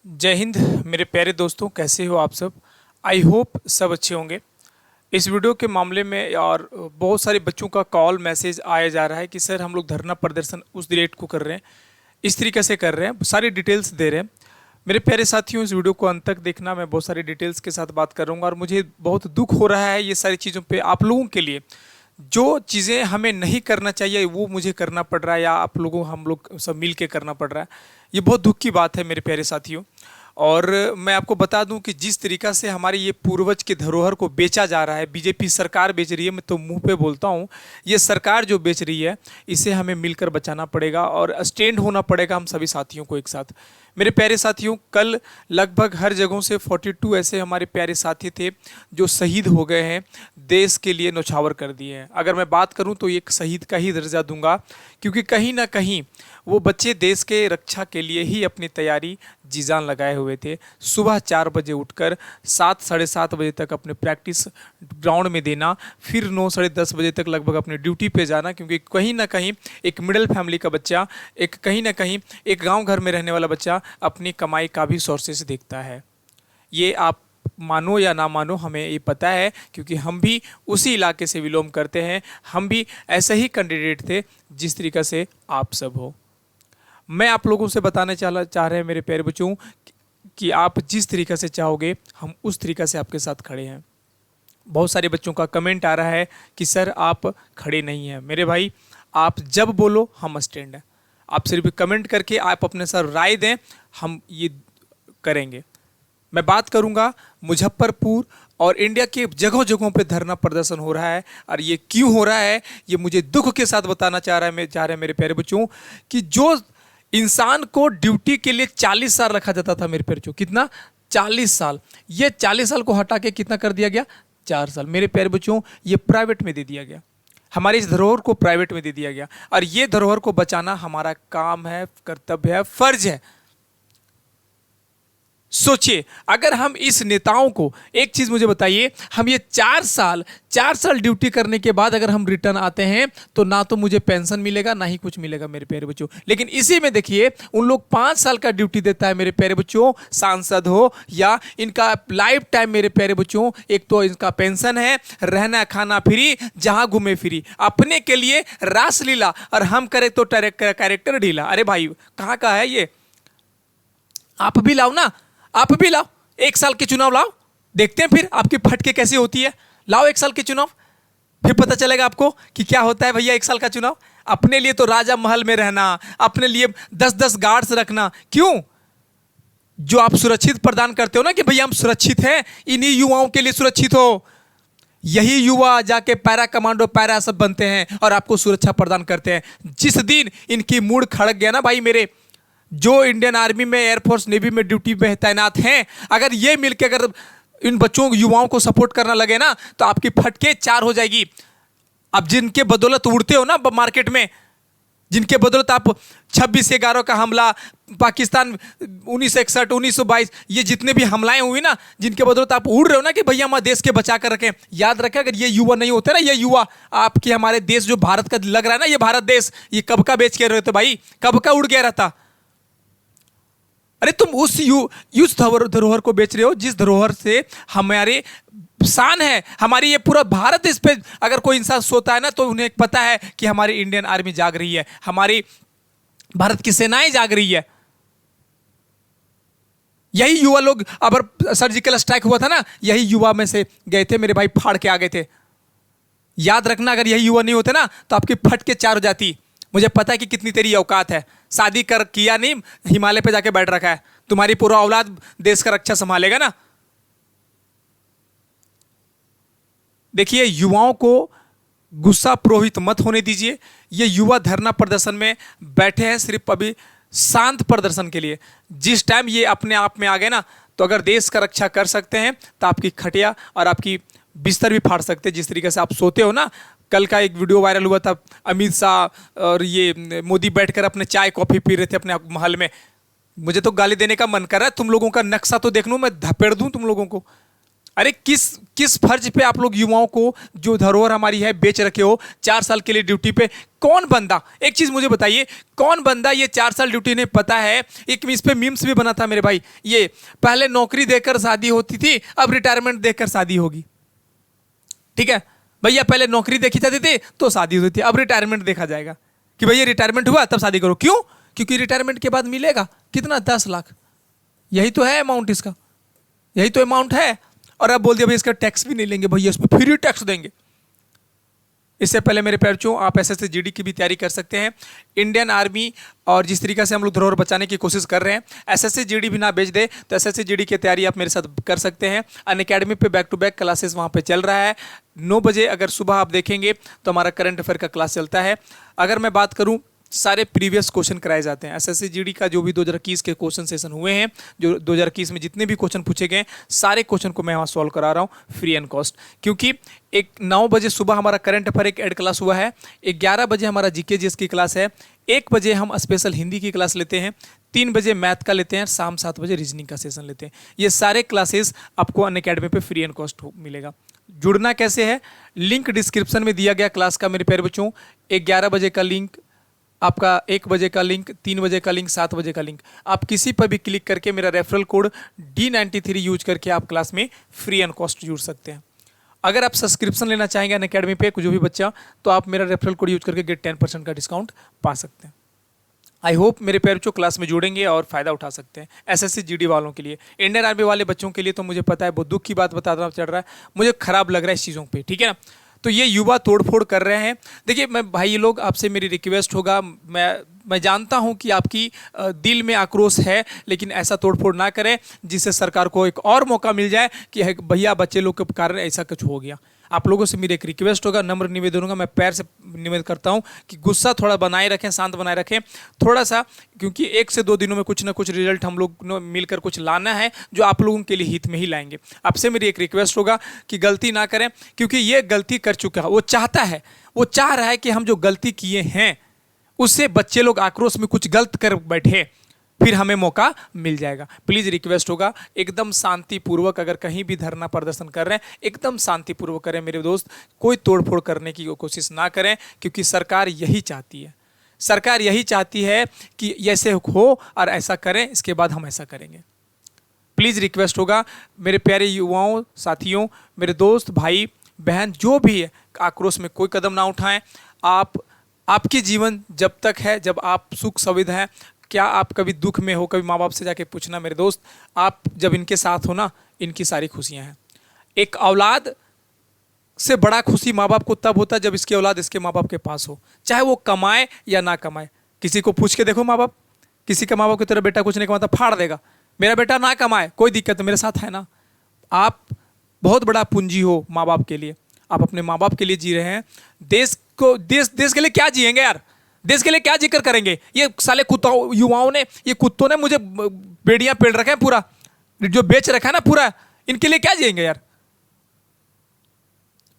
जय हिंद मेरे प्यारे दोस्तों, कैसे हो आप सब। आई होप सब अच्छे होंगे। इस वीडियो के मामले में और बहुत सारे बच्चों का कॉल मैसेज आया जा रहा है कि सर हम लोग धरना प्रदर्शन उस डेट को कर रहे हैं, इस तरीके से कर रहे हैं, सारी डिटेल्स दे रहे हैं। मेरे प्यारे साथियों, इस वीडियो को अंत तक देखना। मैं बहुत सारी डिटेल्स के साथ बात करूंगा और मुझे बहुत दुख हो रहा है ये सारी चीज़ों पे आप लोगों के लिए। जो चीज़ें हमें नहीं करना चाहिए वो मुझे करना पड़ रहा है, या आप लोगों हम लोग सब मिल के करना पड़ रहा है। ये बहुत दुख की बात है मेरे प्यारे साथियों। और मैं आपको बता दूं कि जिस तरीका से हमारे ये पूर्वज के धरोहर को बेचा जा रहा है, बीजेपी सरकार बेच रही है। मैं तो मुंह पे बोलता हूँ, ये सरकार जो बेच रही है इसे हमें मिलकर बचाना पड़ेगा और स्टैंड होना पड़ेगा हम सभी साथियों को एक साथ। मेरे प्यारे साथियों, कल लगभग हर जगहों से 42 ऐसे हमारे प्यारे साथी थे जो शहीद हो गए हैं, देश के लिए न्यौछावर कर दिए हैं। अगर मैं बात करूं तो एक शहीद का ही दर्जा दूंगा, क्योंकि कहीं ना कहीं वो बच्चे देश के रक्षा के लिए ही अपनी तैयारी जी जान लगाए हुए थे। सुबह 4 बजे उठकर 7 साढ़े 7 बजे तक अपने प्रैक्टिस ग्राउंड में देना, फिर 9 साढ़े 10 बजे तक लगभग अपनी ड्यूटी पे जाना, क्योंकि कहीं ना कहीं एक मिडिल फैमिली का बच्चा, एक कहीं ना कहीं एक गांव घर में रहने वाला बच्चा अपनी कमाई का भी सोर्सेस देखता है। ये आप मानो या ना मानो, हमें ये पता है, क्योंकि हम भी उसी इलाके से बिलोंग करते हैं। हम भी ऐसे ही कैंडिडेट थे जिस तरीक़ा से आप सब हो। मैं आप लोगों से बताने चाह रहे हैं मेरे प्यारे बच्चों कि आप जिस तरीक़े से चाहोगे हम उस तरीक़े से आपके साथ खड़े हैं। बहुत सारे बच्चों का कमेंट आ रहा है कि सर आप खड़े नहीं हैं। मेरे भाई, आप जब बोलो हम स्टैंड हैं। आप सिर्फ कमेंट करके आप अपने सर राय दें, हम ये करेंगे। मैं बात करूंगा मुजफ्फरपुर और इंडिया के जगहों जगहों पे धरना प्रदर्शन हो रहा है, और ये क्यों हो रहा है ये मुझे दुख के साथ बताना चाह रहा है मेरे प्यारे बच्चों, कि जो इंसान को ड्यूटी के लिए 40 साल रखा जाता था मेरे प्यारे बच्चों, कितना 40 साल, ये 40 साल को हटा के कितना कर दिया गया, 4 साल। मेरे प्यारे बच्चों, ये प्राइवेट में दे दिया गया, हमारी इस धरोहर को प्राइवेट में दे दिया गया, और ये धरोहर को बचाना हमारा काम है, कर्तव्य है, फर्ज है। सोचिए, अगर हम इस नेताओं को, एक चीज मुझे बताइए, हम ये 4 साल ड्यूटी करने के बाद अगर हम रिटर्न आते हैं तो ना तो मुझे पेंशन मिलेगा ना ही कुछ मिलेगा मेरे प्यारे बच्चों। लेकिन इसी में देखिए, उन लोग 5 साल का ड्यूटी देता है मेरे प्यारे बच्चों, सांसद हो या इनका लाइफ टाइम मेरे प्यारे बच्चों। एक तो इनका पेंशन है, रहना खाना फ्री, जहां घूमे फ्री, अपने के लिए रासलीला, और हम करें तो कैरेक्टर ढीला। अरे भाई, कहाँ का है ये? आप भी लाओ ना, आप भी लाओ, 1 साल के चुनाव लाओ, देखते हैं फिर आपकी फटके कैसी होती है। लाओ 1 साल के चुनाव, फिर पता चलेगा आपको कि क्या होता है भैया 1 साल का चुनाव। अपने लिए तो राजा महल में रहना, अपने लिए 10-10 गार्ड्स रखना, क्यों? जो आप सुरक्षित प्रदान करते हो ना कि भैया हम सुरक्षित हैं, इन्हीं युवाओं के लिए सुरक्षित हो। यही युवा जाके पैरा कमांडो, पैरा सब बनते हैं और आपको सुरक्षा प्रदान करते हैं। जिस दिन इनकी मूड खड़क गया ना भाई, मेरे जो इंडियन आर्मी में, एयरफोर्स, नेवी में ड्यूटी में तैनात हैं, अगर ये मिलकर अगर इन बच्चों युवाओं को सपोर्ट करना लगे ना तो आपकी फटके 4 हो जाएगी। अब जिनके बदौलत उड़ते हो ना मार्केट में, जिनके बदौलत आप 26/11 का हमला, पाकिस्तान 1961, 1922, ये जितने भी हमलाएं हुई ना, जिनके बदौलत आप उड़ रहे हो ना कि भैया हमारे देश के बचा कर रखें, याद रखें, अगर ये युवा नहीं होते ना, ये युवा आपके हमारे देश जो भारत का लग रहा है ना, ये भारत देश, ये कब का बेच के रहते भाई, कब का उड़ गया रहता। अरे तुम उस धरोहर को बेच रहे हो जिस धरोहर से हमारे शान है, हमारी ये पूरा भारत, इस पे अगर कोई इंसान सोता है ना तो उन्हें पता है कि हमारी इंडियन आर्मी जाग रही है, हमारी भारत की सेनाएं जाग रही है। यही युवा लोग, अगर सर्जिकल स्ट्राइक हुआ था ना, यही युवा में से गए थे मेरे भाई, फाड़ के आ गए थे। याद रखना, अगर यही युवा नहीं होते ना तो आपकी फट के 4 हो जाती। मुझे पता है कि कितनी तेरी औकात है, शादी कर किया नहीं, हिमालय पे जाके बैठ रखा है, तुम्हारी पूरा औलाद देश का रक्षा संभालेगा ना। देखिए, युवाओं को गुस्सा प्रोहित मत होने दीजिए। ये युवा धरना प्रदर्शन में बैठे हैं सिर्फ अभी शांत प्रदर्शन के लिए। जिस टाइम ये अपने आप में आ गए ना, तो अगर देश का रक्षा कर सकते हैं तो आपकी खटिया और आपकी बिस्तर भी फाड़ सकते हैं। जिस तरीके से आप सोते हो ना, कल का एक वीडियो वायरल हुआ था, अमित शाह और ये मोदी बैठकर अपने चाय कॉफी पी रहे थे अपने महल में। मुझे तो गाली देने का मन कर रहा है। तुम लोगों का नक्शा तो देख लूं, मैं धपेड़ दूं तुम लोगों को। अरे किस किस फर्ज पे आप लोग युवाओं को, जो धरोहर हमारी है, बेच रखे हो 4 साल के लिए ड्यूटी पे? कौन बंदा, एक चीज मुझे बताइए, कौन बंदा ये 4 साल ड्यूटी नहीं पता है? एक इस पे मीम्स भी बना था मेरे भाई, ये पहले नौकरी देकर शादी होती थी, अब रिटायरमेंट देकर शादी होगी। ठीक है भैया, पहले नौकरी देखी जाती थी तो शादी होती थी, अब रिटायरमेंट देखा जाएगा कि भैया रिटायरमेंट हुआ तब शादी करो। क्यों? क्योंकि रिटायरमेंट के बाद मिलेगा कितना, 10 लाख। यही तो है अमाउंट इसका, यही तो अमाउंट है। और अब बोल दिया भाई इसका टैक्स भी नहीं लेंगे भैया, इस पर फ्री टैक्स देंगे। इससे पहले मेरे प्यारों, आप एसएससी जीडी की भी तैयारी कर सकते हैं। इंडियन आर्मी और जिस तरीके से हम लोग धरोहर बचाने की कोशिश कर रहे हैं, एसएससी जीडी भी ना बेच दे तो एसएससी जीडी की तैयारी आप मेरे साथ कर सकते हैं। अनअकैडमी पे बैक टू बैक क्लासेस वहाँ पे चल रहा है। 9 बजे अगर सुबह आप देखेंगे तो हमारा करंट अफेयर का क्लास चलता है। अगर मैं बात करूँ, सारे प्रीवियस क्वेश्चन कराए जाते हैं। एसएससी जीडी का जो भी 2021 के क्वेश्चन सेशन हुए हैं, जो 2021 में जितने भी क्वेश्चन पूछे गए, सारे क्वेश्चन को मैं वहाँ सॉल्व करा रहा हूँ फ्री एंड कॉस्ट। क्योंकि 9 बजे सुबह हमारा करंट अफेयर एक एड क्लास हुआ है, 11 बजे हमारा जीके जीएस की क्लास है, 1 बजे हम स्पेशल हिंदी की क्लास लेते हैं, 3 बजे मैथ का लेते हैं, शाम 7 बजे रीजनिंग का सेशन लेते हैं। ये सारे क्लासेस आपको अनअकैडमी पे फ्री एंड कॉस्ट मिलेगा। जुड़ना कैसे है? लिंक डिस्क्रिप्शन में दिया गया क्लास का मेरे प्यारे बच्चों। 11 बजे का लिंक आपका, 1 बजे का लिंक, 3 बजे का लिंक, 7 बजे का लिंक, आप किसी पर भी क्लिक करके मेरा रेफरल कोड D93 यूज करके आप क्लास में फ्री एंड कॉस्ट जुड़ सकते हैं। अगर आप सब्सक्रिप्शन लेना चाहेंगे अनअकैडमी पे जो भी बच्चा, तो आप मेरा रेफरल कोड यूज करके गेट 10% का डिस्काउंट पा सकते हैं। आई होप मेरे प्यारे बच्चों क्लास में जुड़ेंगे और फायदा उठा सकते हैं। एसएससी जीडी वालों के लिए, इंडियन आर्मी वाले बच्चों के लिए तो मुझे पता है बहुत दुख की बात बताना चल रहा है, मुझे खराब लग रहा है इस चीज़ों पे, ठीक है ना। तो ये युवा तोड़फोड़ कर रहे हैं। देखिए मैं भाई लोग, आपसे मेरी रिक्वेस्ट होगा, मैं जानता हूं कि आपकी दिल में आक्रोश है, लेकिन ऐसा तोड़फोड़ ना करें जिससे सरकार को एक और मौका मिल जाए कि भैया बच्चे लोग के कारण ऐसा कुछ हो गया। आप लोगों से मेरी एक रिक्वेस्ट होगा, नम्र निवेदन होगा, मैं पैर से निवेदन करता हूं कि गुस्सा थोड़ा बनाए रखें, शांत बनाए रखें थोड़ा सा, क्योंकि 1 से 2 दिनों में कुछ ना कुछ रिजल्ट हम लोग मिलकर कुछ लाना है जो आप लोगों के लिए हित में ही लाएंगे। आपसे मेरी एक रिक्वेस्ट होगा कि गलती ना करें, क्योंकि ये गलती कर चुका है, वो चाहता है, वो चाह रहा है कि हम जो गलती किए हैं उससे बच्चे लोग आक्रोश में कुछ गलत कर बैठे, फिर हमें मौका मिल जाएगा। प्लीज़ रिक्वेस्ट होगा, एकदम शांतिपूर्वक अगर कहीं भी धरना प्रदर्शन कर रहे हैं, एकदम शांतिपूर्वक करें मेरे दोस्त, कोई तोड़फोड़ करने की कोशिश ना करें, क्योंकि सरकार यही चाहती है, सरकार यही चाहती है कि ऐसे हो और ऐसा करें, इसके बाद हम ऐसा करेंगे। प्लीज़ रिक्वेस्ट होगा मेरे प्यारे युवाओं, साथियों, मेरे दोस्त, भाई बहन, जो भी है, आक्रोश में कोई कदम ना उठाएं। आपकी जीवन जब तक है, जब आप सुख सुविधा है, क्या आप कभी दुख में हो, कभी माँ बाप से जाके पूछना मेरे दोस्त, आप जब इनके साथ हो ना, इनकी सारी खुशियां हैं। एक औलाद से बड़ा खुशी माँ बाप को तब होता है जब इसकी औलाद इसके माँ बाप के पास हो, चाहे वो कमाए या ना कमाए। किसी को पूछ के देखो माँ बाप, किसी का माँ बाप की तरह बेटा कुछ नहीं कमाता, फाड़ देगा, मेरा बेटा ना कमाए कोई दिक्कत, मेरे साथ है ना। आप बहुत बड़ा पूंजी हो माँ बाप के लिए, आप अपने माँ बाप के लिए जी रहे हैं। देश के लिए क्या जिएंगे यार, देश के लिए क्या जिक्र करेंगे? ये साले कुत्तों, युवाओं ने, ये कुत्तों ने मुझे बेड़ियां पेड़ रखे हैं, पूरा जो बेच रखा है ना पूरा, इनके लिए क्या जिएंगे यार।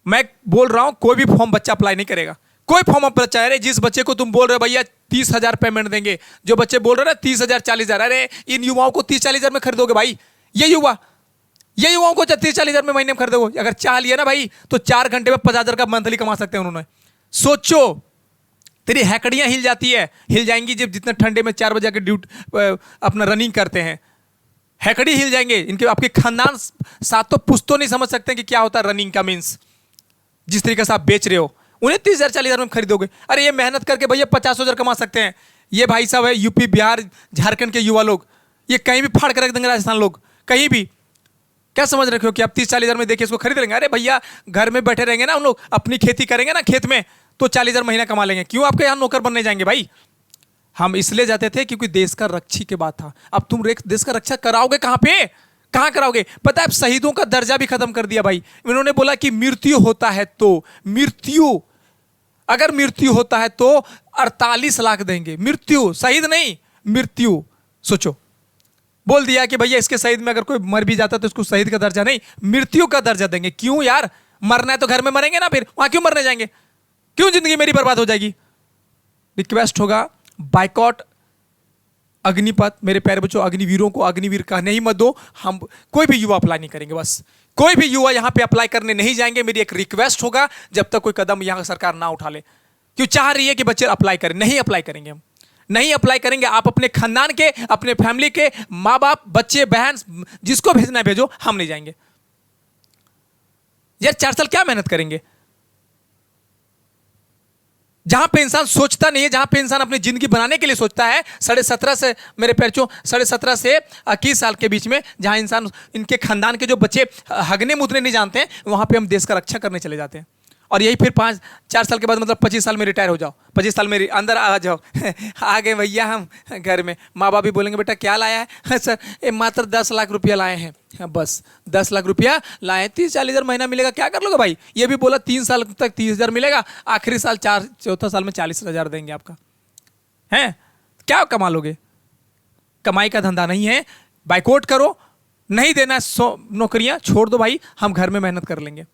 मैं बोल रहा हूं कोई भी फॉर्म बच्चा अप्लाई नहीं करेगा, कोई फॉर्म अप्लाई, अरे जिस बच्चे को तुम बोल रहे हो भैया 30,000 पेमेंट देंगे, जो बच्चे बोल रहे हो ना 30,000 40,000, अरे इन युवाओं को 30-40,000 में खरीदोगे भाई? ये युवाओं को 30-40,000 में महीने में खरीदोगे? अगर चाह लिया ना भाई तो 4 घंटे में 50,000 का मंथली कमा सकते हैं उन्होंने। सोचो, तेरी हैकड़ियां हिल जाती है, हिल जाएंगी जब जितने ठंडे में 4 बजे के अपना रनिंग करते हैं, हैकड़ी हिल जाएंगे इनके। आपके खानदान सातों पुश्तों नहीं समझ सकते कि क्या होता है रनिंग का मीन्स। जिस तरीके से आप बेच रहे हो, उन्हें 30,000 40,000 में खरीदोगे, अरे ये मेहनत करके भैया 50,000 कमा सकते हैं। ये भाई साहब है यूपी बिहार झारखंड के युवा लोग, ये कहीं भी फाड़ कर रख देंगे, राजस्थान लोग कहीं भी। क्या समझ रखे हो कि आप 30-40,000 में देखिए इसको खरीद लेंगे? अरे भैया घर में बैठे रहेंगे ना हम लोग, अपनी खेती करेंगे ना खेत में, तो 40,000 महीना कमा लेंगे। क्यों आपके यहाँ नौकर बनने जाएंगे भाई? हम इसलिए जाते थे क्योंकि देश का रक्षी के बात था। अब तुम देश का रक्षा कराओगे कहां पे, कहां कराओगे? पता है अब शहीदों का दर्जा भी खत्म कर दिया भाई। इन्होंने बोला कि मृत्यु होता है तो, अगर मृत्यु होता है तो 48 लाख देंगे। मृत्यु, शहीद नहीं, मृत्यु। सोचो, बोल दिया कि भैया इसके शहीद में अगर कोई मर भी जाता तो इसको शहीद का दर्जा नहीं, मृत्यु का दर्जा देंगे। क्यों यार, मरना है तो घर में मरेंगे ना, फिर वहां क्यों मरने जाएंगे? क्यों जिंदगी मेरी बर्बाद हो जाएगी? रिक्वेस्ट होगा, बाइकॉट अग्निपथ, मेरे प्यारे बच्चों, अग्निवीरों को अग्निवीर कहने ही मत दो। हम कोई भी युवा अप्लाई नहीं करेंगे, बस कोई भी युवा यहाँ पे अप्लाई करने नहीं जाएंगे। मेरी एक रिक्वेस्ट होगा, जब तक कोई कदम यहाँ सरकार ना उठा ले। क्यों चाह रही है कि बच्चे अप्लाई करें, नहीं अप्लाई करेंगे हम, नहीं अप्लाई करेंगे। आप अपने खानदान के, अपने फैमिली के माँ बाप, बच्चे, बहन, जिसको भेजना है भेजो, हम नहीं जाएंगे यार। 4 साल क्या मेहनत करेंगे? जहां पे इंसान सोचता नहीं है, जहां पे इंसान अपनी जिंदगी बनाने के लिए सोचता है, 17.5 से मेरे पैरचों 17.5 से 21 साल के बीच में, जहां इंसान, इनके खानदान के जो बच्चे हगने मुतने नहीं जानते हैं, वहां पे हम देश का रक्षा करने चले जाते हैं। और यही फिर 4 साल के बाद, मतलब 25 साल में रिटायर हो जाओ, 25 साल में अंदर आ जाओ आ गए भैया हम घर में, माँ बाप भी बोलेंगे बेटा क्या लाया है? सर ये मात्र 10 लाख रुपया लाए हैं। बस 10 लाख रुपया लाए, 30-40 हज़ार महीना मिलेगा, क्या कर लोगे भाई? ये भी बोला 3 साल तक 30,000 मिलेगा, आखिरी साल चौथा साल में 40,000 देंगे आपका, है क्या कमा लोगे? कमाई का धंधा नहीं है। बाइकआउट करो, नहीं देना नौकरियां, छोड़ दो भाई, हम घर में मेहनत कर लेंगे।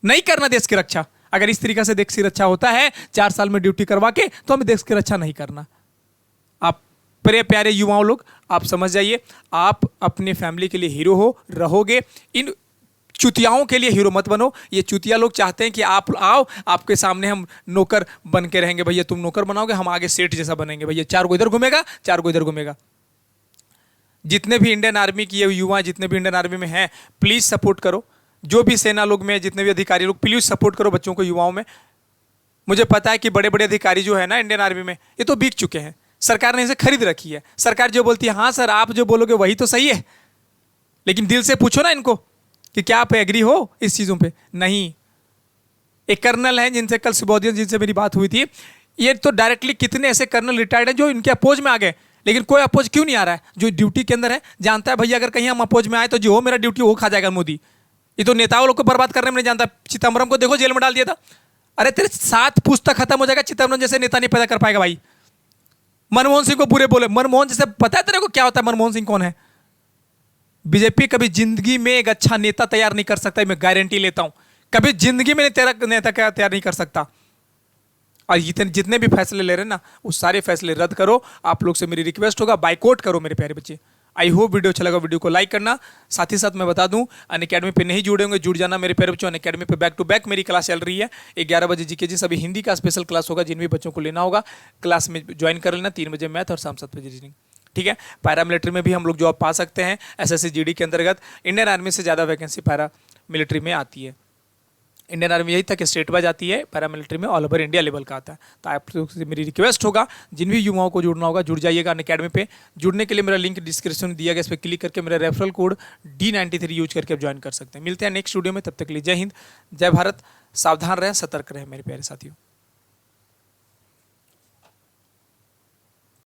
नहीं करना देश की रक्षा। अगर इस तरीके से देश की रक्षा होता है 4 साल में ड्यूटी करवा के, तो हमें देश की रक्षा नहीं करना। आप प्यारे प्यारे युवाओं लोग, आप समझ जाइए, आप अपने फैमिली के लिए हीरो हो, रहोगे। इन चुतियाओं के लिए हीरो मत बनो। ये चुतिया लोग चाहते हैं कि आप आओ, आपके सामने हम नौकर बन के रहेंगे। भैया तुम नौकर बनाओगे, हम आगे सेठ जैसा बनेंगे। भैया 4 को इधर घूमेगा, 4 को इधर घूमेगा। जितने भी इंडियन आर्मी की युवा, जितने भी इंडियन आर्मी में हैं, प्लीज सपोर्ट करो। जो भी सेना लोग में, जितने भी अधिकारी लोग, प्लीज सपोर्ट करो बच्चों को, युवाओं में। मुझे पता है कि बड़े बड़े अधिकारी जो है ना इंडियन आर्मी में, ये तो बिक चुके हैं। सरकार ने इसे खरीद रखी है। सरकार जो बोलती है, हाँ सर आप जो बोलोगे वही तो सही है, लेकिन दिल से पूछो ना इनको कि क्या आप एग्री हो इस चीजों पे? नहीं। एक कर्नल है जिनसे कल सुबोधियन, जिनसे मेरी बात हुई थी, ये तो डायरेक्टली, कितने ऐसे कर्नल रिटायर्ड हैं जो इनके अपोज में आ गए, लेकिन कोई अपोज क्यों नहीं आ रहा है? जो ड्यूटी के अंदर है, जानता है भैया अगर कहीं हम अपोज में आए तो जो हो मेरा ड्यूटी वो खा जाएगा मोदी। ये तो नेताओं लोग को बर्बाद करने में नहीं जानता। चिदम्बरम को देखो, जेल में डाल दिया था। अरे तेरे 7 पुस्तक खत्म हो जाएगा, चिदम्बरम जैसे नेता नहीं पैदा कर पाएगा भाई। मनमोहन सिंह को बुरे बोले, मनमोहन जैसे, पता है तेरे को क्या होता है मनमोहन सिंह कौन है? बीजेपी कभी जिंदगी में एक अच्छा नेता तैयार नहीं कर सकता, मैं गारंटी लेता हूं। कभी जिंदगी में तेरा नेता तैयार नहीं कर सकता। और जितने भी फैसले ले रहे हैं ना, वो सारे फैसले रद्द करो। आप लोग से मेरी रिक्वेस्ट होगा, बाइकआउट करो मेरे प्यारे बच्चे। आई होप वीडियो अच्छा लगा, वीडियो को लाइक करना। साथ ही साथ मैं बता दूं, अनअकैडमी पे नहीं जुड़े होंगे, जुड़ जाना मेरे प्यारे बच्चों। अनअकैडमी पे बैक टू बैक मेरी क्लास चल रही है। 11 बजे जीके जी, सभी हिंदी का स्पेशल क्लास होगा। जिन भी बच्चों को लेना होगा क्लास में ज्वाइन कर लेना। 3 बजे मैथ और शाम 7 बजे रीजनिंग, ठीक है। पैरा मिलिट्री में भी हम लोग जॉब पा सकते हैं। SSC GD के अंतर्गत इंडियन आर्मी से ज़्यादा वैकेंसी पैरा मिलिट्री में आती है। इंडियन आर्मी यही तक स्टेट वाइज आती है, पैरामिलिट्री में ऑल ओवर इंडिया लेवल का आता है। तो आप लोग से मेरी रिक्वेस्ट होगा, जिन भी युवाओं को जुड़ना होगा जुड़ जाइएगा अनअकैडमी पे। जुड़ने के लिए मेरा लिंक डिस्क्रिप्शन में दिया गया, इस पर क्लिक करके मेरा रेफरल कोड D93 यूज करके आप ज्वाइन कर सकते हैं। मिलते हैं नेक्स्ट वीडियो में, तब तक के लिए जय हिंद, जय भारत। सावधान रहें, सतर्क रहें मेरे प्यारे साथियों।